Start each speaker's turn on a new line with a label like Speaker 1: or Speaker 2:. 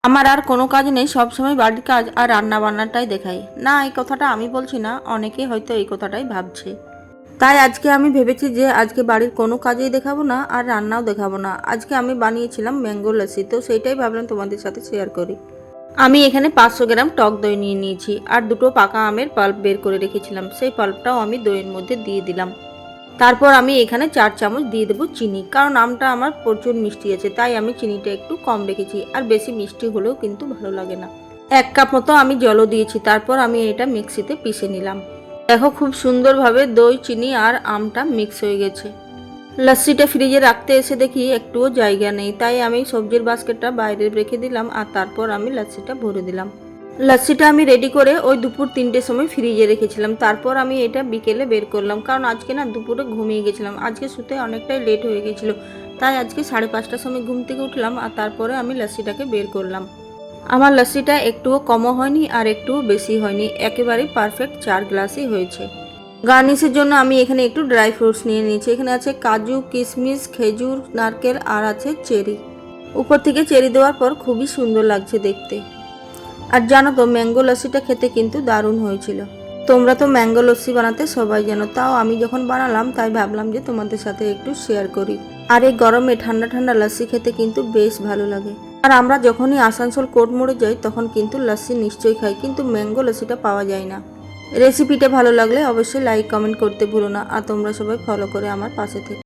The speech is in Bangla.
Speaker 1: আমার আর কোনো কাজ নেই, সবসময় বাড়ির কাজ আর রান্না বান্নাটাই দেখাই। না, এই কথাটা আমি বলছি না, অনেকে হয়তো এই কথাটাই ভাবছে। তাই আজকে আমি ভেবেছি যে আজকে বাড়ির কোনো কাজেই দেখাবো না আর রান্নাও দেখাবো না। আজকে আমি বানিয়েছিলাম ম্যাঙ্গো লস্যি, তো সেইটাই ভাবলাম তোমাদের সাথে শেয়ার করি। আমি এখানে 500 গ্রাম টক দই নিয়ে নিয়েছি আর দুটো পাকা আমের পাল্প বের করে রেখেছিলাম, সেই পাল্পটাও আমি দইয়ের মধ্যে দিয়ে দিলাম। তারপর আমি এখানে 4 চামচ দিয়ে দেবো চিনি, কারণ আমটা আমার প্রচুর মিষ্টি আছে, তাই আমি চিনিটা একটু কম রেখেছি। আর বেশি মিষ্টি হলেও কিন্তু ভালো লাগে না। 1 কাপ মতো আমি জলও দিয়েছি। তারপর আমি এটা মিক্সিতে পিষে নিলাম। দেখো, খুব সুন্দরভাবে দই, চিনি আর আমটা মিক্স হয়ে গেছে। লস্যিটা ফ্রিজে রাখতে এসে দেখি একটুও জায়গা নেই, তাই আমি সবজির বাস্কেটটা বাইরে রেখে দিলাম আর তারপর আমি লস্যিটা ভরে দিলাম। লস্যিটা আমি রেডি করে ওই দুপুর 3টের সময় ফ্রিজে রেখেছিলাম। তারপর আমি এটা বিকেলে বের করলাম, কারণ আজকে না দুপুরে ঘুমিয়ে গেছিলাম। আজকে শুতে অনেকটাই লেট হয়ে গেছিলো, তাই আজকে 5:30টার সময় ঘুম থেকে উঠলাম আর তারপরে আমি লস্যিটাকে বের করলাম। আমার লস্যিটা একটুও কমও হয়নি আর একটুও বেশি হয়নি, একেবারে পারফেক্ট 4 গ্লাসই হয়েছে। গার্নিশের জন্য আমি এখানে একটু ড্রাই ফ্রুটস নিয়ে নিয়েছি। এখানে আছে কাজু, কিশমিশ, খেজুর, নারকেল আর আছে চেরি। উপর থেকে চেরি দেওয়ার পর খুবই সুন্দর লাগছে দেখতে। আর জানো তো, ম্যাঙ্গো লস্যিটা খেতে কিন্তু দারুণ হয়েছিল। তোমরা তো ম্যাঙ্গো লস্যি বানাতে সবাই জানো, তাও আমি যখন বানালাম তাই ভাবলাম যে তোমাদের সাথে একটু শেয়ার করি। আর এই গরমে ঠান্ডা ঠান্ডা লস্যি খেতে কিন্তু বেশ ভালো লাগে। আর আমরা যখনই আসানসোল কোর্ট মোড়ে যাই তখন কিন্তু লস্যি নিশ্চয়ই খাই, কিন্তু ম্যাঙ্গো লস্যিটা পাওয়া যায় না। রেসিপিটা ভালো লাগলে অবশ্যই লাইক কমেন্ট করতে ভুলো না, আর তোমরা সবাই ফলো করে আমার পাশে থেকে।